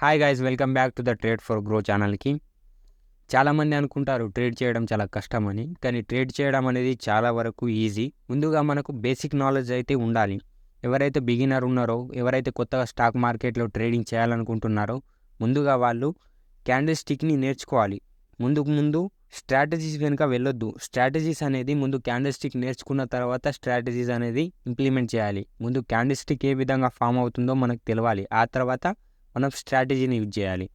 Hi guys, welcome back to the trade for grow ఛానల్కి. చాలామంది అనుకుంటారు ట్రేడ్ చేయడం చాలా కష్టమని, కానీ ట్రేడ్ చేయడం అనేది చాలా వరకు ఈజీ. ముందుగా మనకు బేసిక్ నాలెడ్జ్ అయితే ఉండాలి. ఎవరైతే బిగినర్ ఉన్నారో, ఎవరైతే కొత్తగా స్టాక్ మార్కెట్లో ట్రేడింగ్ చేయాలనుకుంటున్నారో, ముందుగా వాళ్ళు క్యాండిల్ స్టిక్ని నేర్చుకోవాలి. ముందు స్ట్రాటజీస్ వెనుక వెళ్ళొద్దు. స్ట్రాటజీస్ అనేది ముందు క్యాండిల్ స్టిక్ నేర్చుకున్న తర్వాత స్ట్రాటజీస్ అనేది ఇంప్లిమెంట్ చేయాలి. ముందు క్యాండిల్ స్టిక్ ఏ విధంగా ఫామ్ అవుతుందో మనకు తెలవాలి. ఆ తర్వాత మనం స్ట్రాటజీని యూజ్ చేయాలి.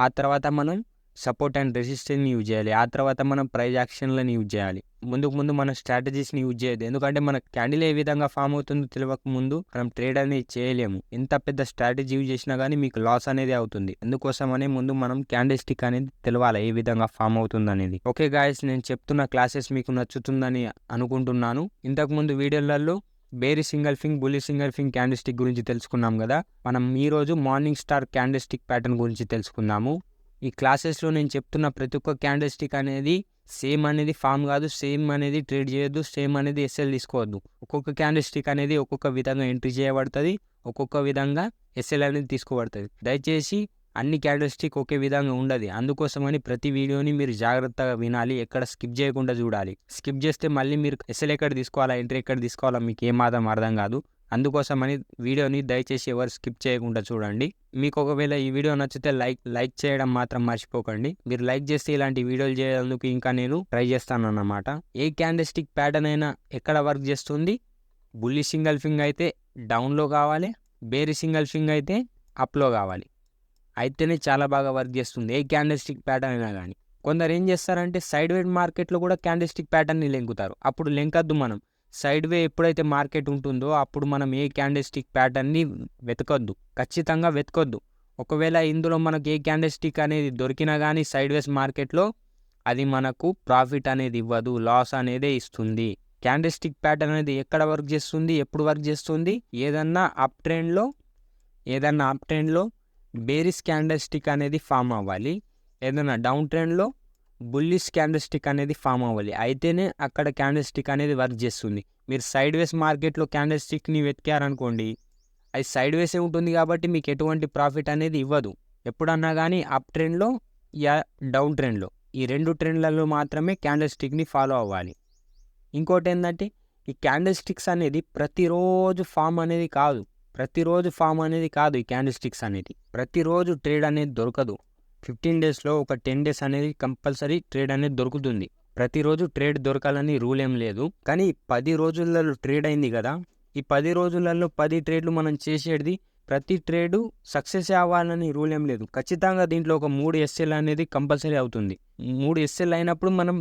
ఆ తర్వాత మనం సపోర్ట్ అండ్ రెసిస్టెన్స్ని యూజ్ చేయాలి. ఆ తర్వాత మనం ప్రైజ్ యాక్షన్లను యూజ్ చేయాలి. ముందు మన స్ట్రాటజీస్ని యూజ్ చేయదు. ఎందుకంటే మన క్యాండిల్ ఏ విధంగా ఫామ్ అవుతుందో తెలియక ముందు మనం ట్రేడ్ అనేది చేయలేము. ఎంత పెద్ద స్ట్రాటజీ యూజ్ చేసినా కానీ మీకు లాస్ అనేది అవుతుంది. అందుకోసమనే ముందు మనం క్యాండిల్ స్టిక్ అనేది తెలవాలి ఏ విధంగా ఫామ్ అవుతుంది అనేది. ఓకే గాయస్, నేను చెప్తున్న క్లాసెస్ మీకు నచ్చుతుందని అనుకుంటున్నాను. ఇంతకుముందు వీడియోలలో బేరీ సింగిల్ ఫింగ్, బుల్లి సింగిల్ ఫింగ్ క్యాండిల్ స్టిక్ గురించి తెలుసుకున్నాం కదా. మనం ఈరోజు morning star candle stick pattern గురించి తెలుసుకుందాము. ఈ క్లాసెస్లో నేను చెప్తున్న ప్రతి ఒక్క క్యాండిల్ స్టిక్ అనేది సేమ్ అనేది ఫామ్ కాదు, సేమ్ అనేది ట్రేడ్ చేయొద్దు, సేమ్ అనేది ఎస్ఎల్ తీసుకోవద్దు. ఒక్కొక్క క్యాండిల్ స్టిక్ అనేది ఒక్కొక్క విధంగా ఎంట్రీ చేయబడుతుంది, ఒక్కొక్క విధంగా ఎస్ఎల్ అనేది తీసుకోబడుతుంది. దయచేసి అన్ని క్యాండిల్ స్టిక్ ఒకే విధంగా ఉండదు. అందుకోసమని ప్రతి వీడియోని మీరు జాగ్రత్తగా వినాలి, ఎక్కడ స్కిప్ చేయకుండా చూడాలి. స్కిప్ చేస్తే మళ్ళీ మీరు ఎస్ఎల్ ఎక్కడ తీసుకోవాలా, ఎంట్రీ ఎక్కడ తీసుకోవాలా మీకు ఏమాత్రం అర్థం కాదు. అందుకోసమని వీడియోని దయచేసి ఎవరు స్కిప్ చేయకుండా చూడండి. మీకు ఒకవేళ ఈ వీడియో నచ్చితే లైక్ చేయడం మాత్రం మర్చిపోకండి. మీరు లైక్ చేస్తే ఇలాంటి వీడియోలు చేయడానికి ఇంకా నేను ట్రై చేస్తాను అన్నమాట. ఏ క్యాండిల్ స్టిక్ ప్యాటర్న్ అయినా ఎక్కడ వర్క్ చేస్తుంది? బుల్లి సింగిల్ ఫింగ్ అయితే డౌన్లో కావాలి, బేరీ సింగిల్ ఫింగ్ అయితే అప్లో కావాలి, అయితేనే చాలా బాగా వర్క్ చేస్తుంది ఏ క్యాండిల్ స్టిక్ ప్యాటర్న్ అయినా కానీ. కొందరు ఏం చేస్తారంటే సైడ్ వే మార్కెట్లో కూడా క్యాండిల్ స్టిక్ ప్యాటర్న్ని లెంకుతారు. అప్పుడు లెంకద్దు. మనం సైడ్ వే ఎప్పుడైతే మార్కెట్ ఉంటుందో అప్పుడు మనం ఏ క్యాండిల్ స్టిక్ ప్యాటర్న్ని వెతకొద్దు, ఖచ్చితంగా వెతకొద్దు. ఒకవేళ ఇందులో మనకు ఏ క్యాండిల్ స్టిక్ అనేది దొరికినా కానీ సైడ్ వేస్ మార్కెట్లో అది మనకు ప్రాఫిట్ అనేది ఇవ్వదు, లాస్ అనేదే ఇస్తుంది. క్యాండిల్ స్టిక్ ప్యాటర్న్ అనేది ఎక్కడ వర్క్ చేస్తుంది, ఎప్పుడు వర్క్ చేస్తుంది? ఏదన్నా అప్ ట్రెండ్లో బేరిష్ క్యాండిల్ స్టిక్ అనేది ఫామ్ అవ్వాలి, ఏదైనా డౌన్ ట్రెండ్లో బుల్లిష్ క్యాండిల్ స్టిక్ అనేది ఫామ్ అవ్వాలి, అయితేనే అక్కడ క్యాండిల్ స్టిక్ అనేది వర్క్ చేస్తుంది. మీరు సైడ్ వేస్ మార్కెట్లో క్యాండిల్ స్టిక్ని వెతికారనుకోండి, అది సైడ్ వేసే ఉంటుంది కాబట్టి మీకు ఎటువంటి ప్రాఫిట్ అనేది ఇవ్వదు. ఎప్పుడన్నా కానీ అప్ ట్రెండ్లో యా డౌన్ ట్రెండ్లో, ఈ రెండు ట్రెండ్లలో మాత్రమే క్యాండిల్ స్టిక్ని ఫాలో అవ్వాలి. ఇంకోటి ఏంటంటే ఈ క్యాండిల్ స్టిక్స్ అనేది ప్రతిరోజు ఫామ్ అనేది కాదు ఈ క్యాండిల్ స్టిక్స్ అనేది ప్రతిరోజు ట్రేడ్ అనేది దొరకదు. 15 డేస్లో ఒక 10 డేస్ అనేది కంపల్సరీ ట్రేడ్ అనేది దొరుకుతుంది. ప్రతిరోజు ట్రేడ్ దొరకాలని రూల్ ఏం లేదు. కానీ 10 రోజులలో ట్రేడ్ అయింది కదా, ఈ 10 రోజులలో 10 ట్రేడ్లు మనం చేసేది ప్రతి ట్రేడు సక్సెస్ అవ్వాలని రూల్ ఏం లేదు. ఖచ్చితంగా దీంట్లో ఒక 3 ఎస్ఎల్ అనేది కంపల్సరీ అవుతుంది. 3 ఎస్ఎల్ అయినప్పుడు మనం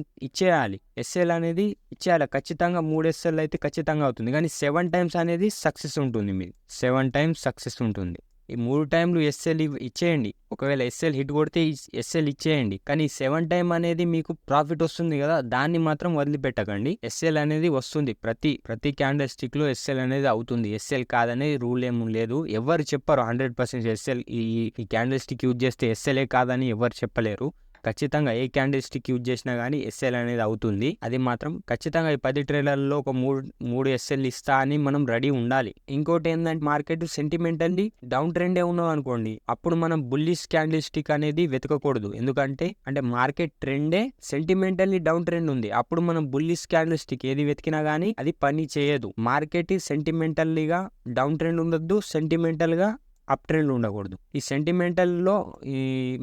ఎస్ఎల్ అనేది ఇచ్చేయాలి. ఖచ్చితంగా 3 ఎస్ఎల్ అయితే ఖచ్చితంగా అవుతుంది. కానీ 7 టైమ్స్ అనేది సక్సెస్ ఉంటుంది. మీరు 7 టైమ్స్ సక్సెస్ ఉంటుంది. ఈ 3 టైంలు ఎస్ఎల్ ఇచ్చేయండి. ఒకవేళ ఎస్ఎల్ హిట్ కొడితే ఎస్ఎల్ ఇచ్చేయండి. కానీ 7 టైం అనేది మీకు ప్రాఫిట్ వస్తుంది కదా, దాన్ని మాత్రం వదిలిపెట్టకండి. ఎస్ఎల్ అనేది వస్తుంది. ప్రతి క్యాండిల్ స్టిక్లో ఎస్ఎల్ అనేది అవుతుంది. ఎస్ఎల్ కాదనేది రూల్ ఏం లేదు. ఎవరు చెప్పరు 100% ఎస్ఎల్ ఈ క్యాండిల్ స్టిక్ యూజ్ చేస్తే ఎస్ఎల్ఏ కాదని ఎవరు చెప్పలేరు. ఖచ్చితంగా ఏ క్యాండిల్ స్టిక్ యూజ్ చేసినా కానీ ఎస్ఎల్ అనేది అవుతుంది. అది మాత్రం ఖచ్చితంగా ఈ 10 ట్రేడర్లలో ఒక 3 ఎస్ఎల్ ఇస్తా అని మనం రెడీ ఉండాలి. ఇంకోటి ఏంటంటే మార్కెట్ సెంటిమెంటల్లీ డౌన్ ట్రెండే ఉన్నాం అనుకోండి, అప్పుడు మనం బుల్లిష్ క్యాండిల్ స్టిక్ అనేది వెతకకూడదు. ఎందుకంటే మార్కెట్ ట్రెండే సెంటిమెంటల్లీ డౌన్ ట్రెండ్ ఉంది, అప్పుడు మనం బుల్లిష్ క్యాండిల్ స్టిక్ ఏది వెతికినా కానీ అది పని చేయదు. మార్కెట్ సెంటిమెంటల్లీగా డౌన్ ట్రెండ్ ఉండొద్దు, సెంటిమెంటల్గా అప్ ట్రెండ్ ఉండకూడదు. ఈ సెంటిమెంటల్లో ఈ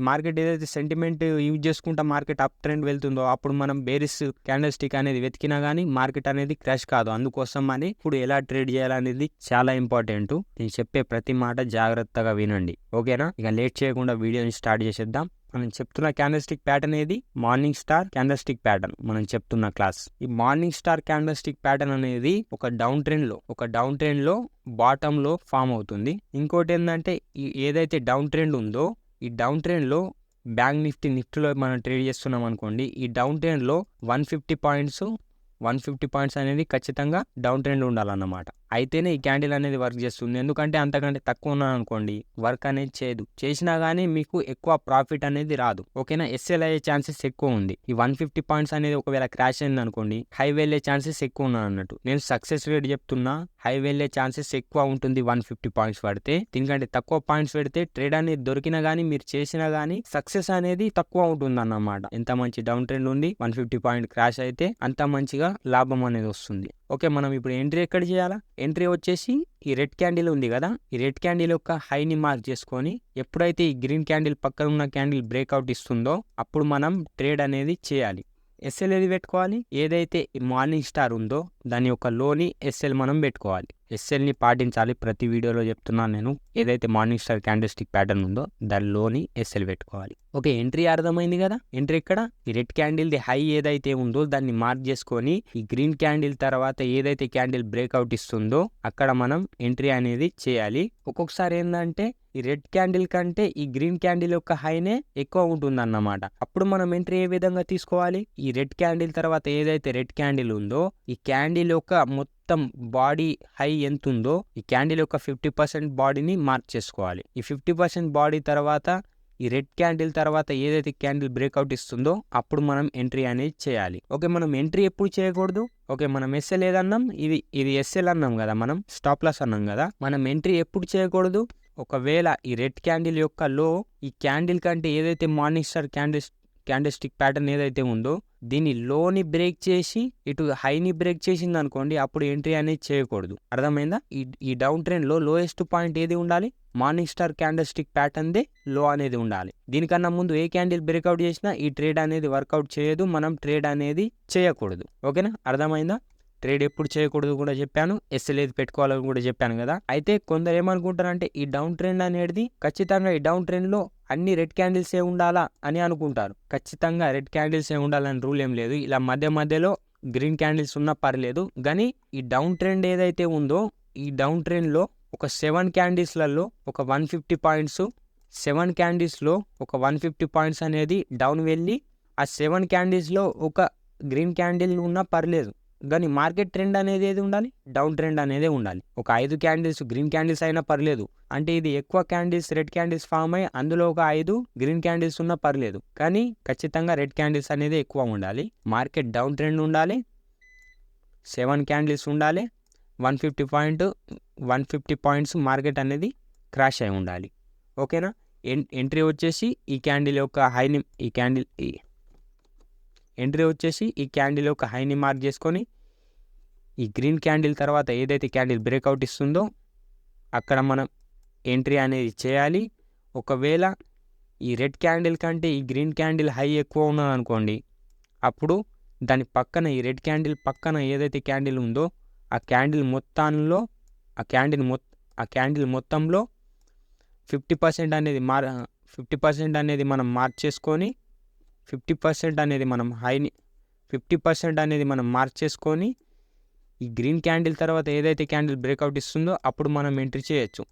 మార్కెట్ ఏదైతే సెంటిమెంట్ యూజ్ చేసుకుంటా మార్కెట్ అప్ ట్రెండ్ వెళ్తుందో అప్పుడు మనం బేరిష్ క్యాండిల్ స్టిక్ అనేది వెతికినా కానీ మార్కెట్ అనేది క్రాష్ కాదు. అందుకోసం అని ఇప్పుడు ఎలా ట్రేడ్ చేయాలనేది చాలా ఇంపార్టెంట్. నేను చెప్పే ప్రతి మాట జాగ్రత్తగా వినండి, ఓకేనా? ఇక లేట్ చేయకుండా వీడియోని స్టార్ట్ చేసేద్దాం. మనం చెప్తున్న క్యాండిల్ స్టిక్ ప్యాటర్న్ ఏది? Morning star candle stick pattern మనం చెప్తున్న క్లాస్. ఈ morning star candle stick pattern అనేది ఒక డౌన్ ట్రెండ్ లో బాటమ్ లో ఫామ్ అవుతుంది. ఇంకోటి ఏంటంటే ఏదైతే డౌన్ ట్రెండ్ ఉందో ఈ డౌన్ ట్రెండ్ లో బ్యాంక్ నిఫ్టీలో మనం ట్రేడ్ చేస్తున్నాం అనుకోండి, ఈ డౌన్ ట్రెండ్ లో 150 పాయింట్స్ అనేది ఖచ్చితంగా డౌన్ ట్రెండ్ ఉండాలన్నమాట. అయితేనే ఈ క్యాండిల్ అనేది వర్క్ చేస్తుంది. ఎందుకంటే అంతకంటే తక్కువ ఉన్నాననుకోండి వర్క్ అనేది చేయదు. చేసినా కానీ మీకు ఎక్కువ ప్రాఫిట్ అనేది రాదు. ఓకేనా. ఎస్ఎల్ అయ్యే ఛాన్సెస్ ఎక్కువ ఉంది. ఈ 150 పాయింట్స్ అనేది ఒకవేళ క్రాష్ అయింది అనుకోండి హై వెళ్ళే ఛాన్సెస్ ఎక్కువ ఉన్నాయి అన్నట్టు. నేను సక్సెస్ రేట్ చెప్తున్నా, హై వెళ్ళే ఛాన్సెస్ ఎక్కువ ఉంటుంది 150 పాయింట్స్ పడితే. దీనికంటే తక్కువ పాయింట్స్ పెడితే ట్రేడ్ అనేది దొరికినా కానీ మీరు చేసినా కానీ సక్సెస్ అనేది తక్కువ ఉంటుంది అన్నమాట. ఎంత మంచి డౌన్ ట్రెండ్ ఉంది 150 పాయింట్ క్రాష్ అయితే అంత మంచిగా లాభం అనేది వస్తుంది. ఓకే, మనం ఇప్పుడు ఎంట్రీ ఎక్కడ చేయాలా? ఎంట్రీ వచ్చేసి ఈ రెడ్ క్యాండిల్ ఉంది కదా, ఈ రెడ్ క్యాండిల్ యొక్క హైని మార్క్ చేసుకొని ఎప్పుడైతే ఈ గ్రీన్ క్యాండిల్ పక్కన ఉన్న క్యాండిల్ బ్రేక్అవుట్ ఇస్తుందో అప్పుడు మనం ట్రేడ్ అనేది చేయాలి. ఎస్ఎల్ ఏది పెట్టుకోవాలి? ఏదైతే మార్నింగ్ స్టార్ ఉందో దాని యొక్క లోని ఎస్ఎల్ మనం పెట్టుకోవాలి. ఎస్ఎల్ని పాటించాలి, ప్రతి వీడియోలో చెప్తున్నాను నేను. ఏదైతే మార్నింగ్ స్టార్ క్యాండిల్స్టిక్ ప్యాటర్న్ ఉందో దాని లోని ఎస్ఎల్ పెట్టుకోవాలి. ఓకే, ఎంట్రీ అర్థమైంది కదా. ఎంట్రీ ఇక్కడ ఈ రెడ్ క్యాండిల్ ది హై ఏదైతే ఉందో దాన్ని మార్క్ చేసుకొని ఈ గ్రీన్ క్యాండిల్ తర్వాత ఏదైతే క్యాండిల్ బ్రేక్అవుట్ ఇస్తుందో అక్కడ మనం ఎంట్రీ అనేది చేయాలి. ఒక్కొక్కసారి ఏంటంటే ఈ రెడ్ క్యాండిల్ కంటే ఈ గ్రీన్ క్యాండిల్ యొక్క హైనే ఎక్కువ ఉంటుంది అన్నమాట. అప్పుడు మనం ఎంట్రీ ఏ విధంగా తీసుకోవాలి? ఈ రెడ్ క్యాండిల్ తర్వాత ఏదైతే రెడ్ క్యాండిల్ ఉందో ఈ క్యాండిల్ యొక్క మొత్తం బాడీ హై ఎంత ఉందో ఈ క్యాండిల్ యొక్క 50% బాడీని మార్క్ చేసుకోవాలి. ఈ 50% బాడీ తర్వాత ఈ రెడ్ క్యాండిల్ తర్వాత ఏదైతే క్యాండిల్ బ్రేక్అవుట్ ఇస్తుందో అప్పుడు మనం ఎంట్రీ అనేది చేయాలి. ఓకే, మనం ఎంట్రీ ఎప్పుడు చేయకూడదు? ఓకే, మనం ఎస్ఎల్ ఏదన్నాం, ఇది ఎస్ఎల్ అన్నాం కదా, మనం స్టాప్ లాస్ అన్నాం కదా. మనం ఎంట్రీ ఎప్పుడు చేయకూడదు? ఒకవేళ ఈ రెడ్ క్యాండిల్ యొక్క లో ఈ క్యాండిల్ కంటే ఏదైతే మార్నింగ్ స్టార్ క్యాండిల్స్టిక్ ప్యాటర్న్ ఏదైతే ఉందో దీన్ని లోని బ్రేక్ చేసి ఇటు హైని బ్రేక్ చేసింది అనుకోండి అప్పుడు ఎంట్రీ అనేది చేయకూడదు. అర్థమైందా? ఈ డౌన్ ట్రెండ్ లో లోయెస్ట్ పాయింట్ ఏది ఉండాలి? Morning star candlestick pattern they లో అనేది ఉండాలి. దీనికన్నా ముందు ఏ క్యాండిల్ బ్రేక్అవుట్ చేసినా ఈ ట్రేడ్ అనేది వర్కౌట్ చేయదు, మనం ట్రేడ్ అనేది చేయకూడదు. ఓకేనా, అర్థమైందా? ట్రేడ్ ఎప్పుడు చేయకూడదు కూడా చెప్పాను, ఎస్ఎల్ ఏది పెట్టుకోవాలని కూడా చెప్పాను కదా. అయితే కొందరు ఏమనుకుంటారంటే ఈ డౌన్ ట్రెండ్ అనేది ఖచ్చితంగా ఈ డౌన్ ట్రెండ్ లో అన్ని రెడ్ క్యాండిల్స్ ఏ ఉండాలా అని అనుకుంటారు. ఖచ్చితంగా రెడ్ క్యాండిల్స్ ఏ ఉండాలని రూల్ ఏం లేదు. ఇలా మధ్యలో గ్రీన్ క్యాండిల్స్ ఉన్నా పర్లేదు. కానీ ఈ డౌన్ ట్రెండ్ ఏదైతే ఉందో ఈ డౌన్ ట్రెండ్ లో ఒక 7 క్యాండిల్స్లలో ఒక 150 పాయింట్స్ 7 క్యాండిల్స్లో ఒక 150 పాయింట్స్ అనేది డౌన్ వెళ్ళి ఆ 7 క్యాండిల్స్లో ఒక గ్రీన్ క్యాండిల్ ఉన్నా పర్లేదు. కానీ మార్కెట్ ట్రెండ్ అనేది ఏది ఉండాలి? డౌన్ ట్రెండ్ అనేది ఉండాలి. ఒక 5 క్యాండిల్స్ గ్రీన్ క్యాండిల్స్ అయినా పర్లేదు. అంటే ఇది ఎక్కువ క్యాండిల్స్ రెడ్ క్యాండిల్స్ ఫామ్ అయ్యి అందులో ఒక 5 గ్రీన్ క్యాండిల్స్ ఉన్నా పర్లేదు. కానీ ఖచ్చితంగా రెడ్ క్యాండిల్స్ అనేది ఎక్కువ ఉండాలి. మార్కెట్ డౌన్ ట్రెండ్ ఉండాలి, 7 క్యాండిల్స్ ఉండాలి, 150 పాయింట్స్ మార్కెట్ అనేది క్రాష్ అయి ఉండాలి. ఓకేనా. ఎంట్రీ వచ్చేసి ఈ క్యాండిల్ యొక్క హైని ఎంట్రీ వచ్చేసి ఈ క్యాండిల్ యొక్క హైని మార్క్ చేసుకొని ఈ గ్రీన్ క్యాండిల్ తర్వాత ఏదైతే క్యాండిల్ బ్రేక్అవుట్ ఇస్తుందో అక్కడ మనం ఎంట్రీ అనేది చేయాలి. ఒకవేళ ఈ రెడ్ క్యాండిల్ కంటే ఈ గ్రీన్ క్యాండిల్ హై ఎక్కువ ఉన్నదనుకోండి అప్పుడు దాని పక్కన ఈ రెడ్ క్యాండిల్ పక్కన ఏదైతే క్యాండిల్ ఉందో ఆ క్యాండిల్ మొత్తంలో ఆ క్యాండిల్ మొత్తంలో 50% అనేది 50% అనేది మనం మార్క్ చేసుకొని 50% అనేది మనం హైని 50% అనేది మనం మార్క్ చేసుకొని ఈ గ్రీన్ క్యాండిల్ తర్వాత ఏదైతే క్యాండిల్ బ్రేక్అవుట్ ఇస్తుందో అప్పుడు మనం ఎంట్రీ చేయొచ్చు.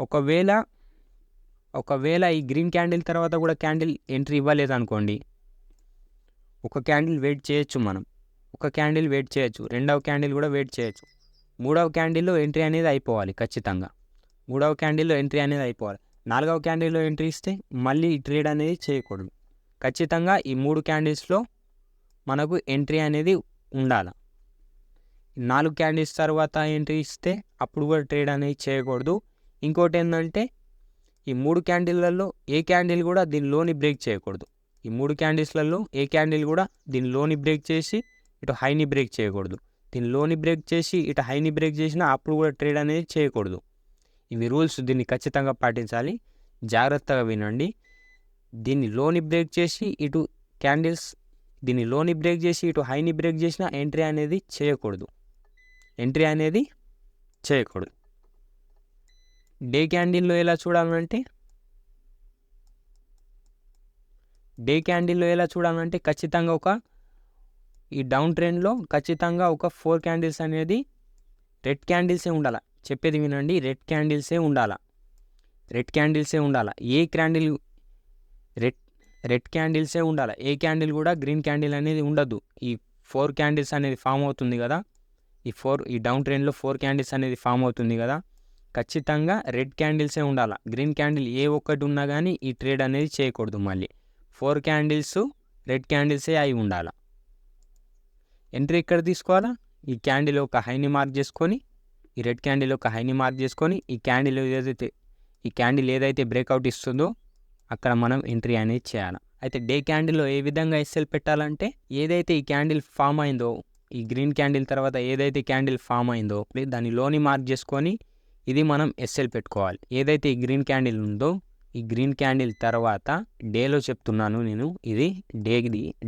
ఒకవేళ ఈ గ్రీన్ క్యాండిల్ తర్వాత కూడా క్యాండిల్ ఎంట్రీ ఇవ్వలేదు అనుకోండి ఒక క్యాండిల్ వెయిట్ చేయొచ్చు. ఒక క్యాండిల్ వెయిట్ చేయొచ్చు, రెండవ క్యాండిల్ కూడా వెయిట్ చేయొచ్చు, మూడవ క్యాండిల్లో ఎంట్రీ అనేది అయిపోవాలి. ఖచ్చితంగా మూడవ క్యాండిల్లో ఎంట్రీ అనేది అయిపోవాలి. నాలుగవ క్యాండిల్లో ఎంట్రీ ఇస్తే మళ్ళీ ఈ ట్రేడ్ అనేది చేయకూడదు. ఖచ్చితంగా ఈ 3 క్యాండిల్స్లో మనకు ఎంట్రీ అనేది ఉండాలి. 4 క్యాండిల్స్ తర్వాత ఎంట్రీ ఇస్తే అప్పుడు కూడా ట్రేడ్ అనేది చేయకూడదు. ఇంకోటి ఏంటంటే ఈ 3 క్యాండిల్లలో ఏ క్యాండిల్ కూడా దీని లోని బ్రేక్ చేయకూడదు. ఈ 3 క్యాండిల్స్లలో ఏ క్యాండిల్ కూడా దీని లోని బ్రేక్ చేసి ఇటు హైని బ్రేక్ చేయకూడదు. దీని లోని బ్రేక్ చేసి ఇటు హైని బ్రేక్ చేసినా అప్పుడు కూడా ట్రేడ్ అనేది చేయకూడదు. ఇవి రూల్స్, దీన్ని ఖచ్చితంగా పాటించాలి. జాగ్రత్తగా వినండి. దీన్ని లోని బ్రేక్ చేసి ఇటు క్యాండిల్స్ దీన్ని లోని బ్రేక్ చేసి ఇటు హైని బ్రేక్ చేసినా ఎంట్రీ అనేది చేయకూడదు. డే క్యాండిల్లో ఎలా చూడాలంటే ఖచ్చితంగా ఈ డౌన్ ట్రెండ్లో ఖచ్చితంగా ఒక 4 క్యాండిల్స్ అనేది రెడ్ క్యాండిల్సే ఉండాలి. చెప్పేది వినండి, రెడ్ క్యాండిల్సే ఉండాలా. ఏ క్యాండిల్ రెడ్ క్యాండిల్సే ఉండాలి. ఏ క్యాండిల్ కూడా గ్రీన్ క్యాండిల్ అనేది ఉండదు. ఈ 4 క్యాండిల్స్ అనేది ఫామ్ అవుతుంది కదా, ఈ డౌన్ ట్రెండ్లో 4 క్యాండిల్స్ అనేది ఫామ్ అవుతుంది కదా, ఖచ్చితంగా రెడ్ క్యాండిల్సే ఉండాలి. గ్రీన్ క్యాండిల్ ఏ ఒక్కటి ఉన్నా కానీ ఈ ట్రేడ్ అనేది చేయకూడదు. మళ్ళీ 4 క్యాండిల్స్ రెడ్ క్యాండిల్సే అయి ఉండాలి. ఎంట్రీ ఎక్కడ తీసుకోవాలా, ఈ క్యాండిల్ ఒక హైని మార్క్ చేసుకొని, ఈ రెడ్ క్యాండిల్ ఒక హైని మార్క్ చేసుకొని, ఈ క్యాండిల్ ఏదైతే బ్రేక్అవుట్ ఇస్తుందో అక్కడ మనం ఎంట్రీ అనేది చేయాలి. అయితే డే క్యాండిల్లో ఏ విధంగా ఎస్ఎల్ పెట్టాలంటే, ఏదైతే ఈ క్యాండిల్ ఫామ్ అయిందో, ఈ గ్రీన్ క్యాండిల్ తర్వాత ఏదైతే క్యాండిల్ ఫామ్ అయిందో దాని లోని మార్క్ చేసుకొని ఇది మనం ఎస్ఎల్ పెట్టుకోవాలి. ఏదైతే ఈ గ్రీన్ క్యాండిల్ ఉందో ఈ గ్రీన్ క్యాండిల్ తర్వాత డేలో చెప్తున్నాను నేను, ఇది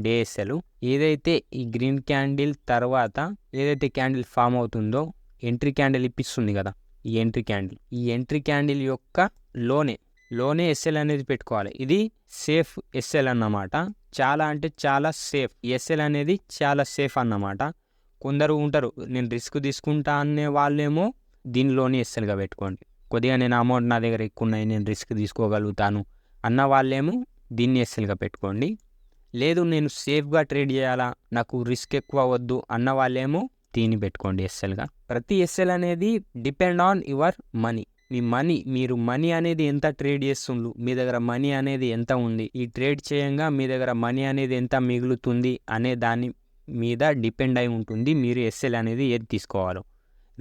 డే ఎస్ఎల్. ఏదైతే ఈ గ్రీన్ క్యాండిల్ తర్వాత ఏదైతే క్యాండిల్ ఫామ్ అవుతుందో ఎంట్రీ క్యాండిల్ ఇప్పిస్తుంది కదా, ఈ ఎంట్రీ క్యాండిల్ యొక్క లోనే ఎస్ఎల్ అనేది పెట్టుకోవాలి. ఇది సేఫ్ ఎస్ఎల్ అన్నమాట. చాలా అంటే చాలా సేఫ్. ఎస్ఎల్ అనేది చాలా సేఫ్ అన్నమాట. కొందరు ఉంటారు నేను రిస్క్ తీసుకుంటా అనే వాళ్ళేమో దీనిలోని ఎస్ఎల్గా పెట్టుకోండి. కొద్దిగా నేను అమౌంట్ నా దగ్గర ఎక్కువ ఉన్నాయి, నేను రిస్క్ తీసుకోగలుగుతాను అన్న వాళ్ళేమో దీన్ని ఎస్ఎల్గా పెట్టుకోండి. లేదు నేను సేఫ్గా ట్రేడ్ చేయాలా, నాకు రిస్క్ ఎక్కువ వద్దు అన్న వాళ్ళేమో దీన్ని పెట్టుకోండి ఎస్ఎల్గా. ప్రతి ఎస్ఎల్ అనేది డిపెండ్ ఆన్ యువర్ మనీ. మీరు మనీ అనేది ఎంత ట్రేడ్ చేస్తుండ్రు, మీ దగ్గర మనీ అనేది ఎంత ఉంది, ఈ ట్రేడ్ చేయంగా మీ దగ్గర మనీ అనేది ఎంత మిగులుతుంది అనే దాని మీద డిపెండ్ అయి ఉంటుంది మీరు ఎస్ఎల్ అనేది ఏది తీసుకోవాలో.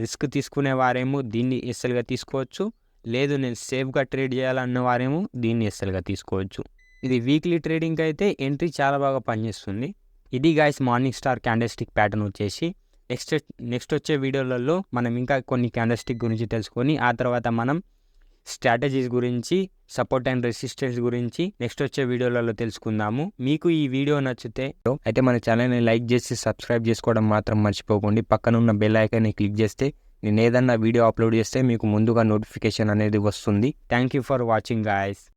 రిస్క్ తీసుకునే వారేమో దీన్ని ఎస్ఎల్గా తీసుకోవచ్చు, లేదు నేను సేఫ్గా ట్రేడ్ చేయాలన్న వారేమో దీన్ని ఎస్ఎల్గా తీసుకోవచ్చు. ఇది వీక్లీ ట్రేడింగ్ అయితే ఎంట్రీ చాలా బాగా పనిచేస్తుంది. ఇది guys morning star candlestick pattern వచ్చేసి. నెక్స్ట్ వచ్చే వీడియోలలో మనం ఇంకా కొన్ని క్యాండిల్స్టిక్ గురించి తెలుసుకొని ఆ తర్వాత మనం స్ట్రాటజీస్ గురించి, సపోర్ట్ అండ్ రెసిస్టెన్స్ గురించి నెక్స్ట్ వచ్చే వీడియోలలో తెలుసుకుందాము. మీకు ఈ వీడియో నచ్చితే అయితే మన ఛానల్ని లైక్ చేసి సబ్స్క్రైబ్ చేసుకోవడం మాత్రం మర్చిపోకండి. పక్కన ఉన్న బెల్ ఐకాన్ని క్లిక్ చేస్తే నేను ఏదన్నా వీడియో అప్లోడ్ చేస్తే మీకు ముందుగా నోటిఫికేషన్ అనేది వస్తుంది. Thank you for watching guys.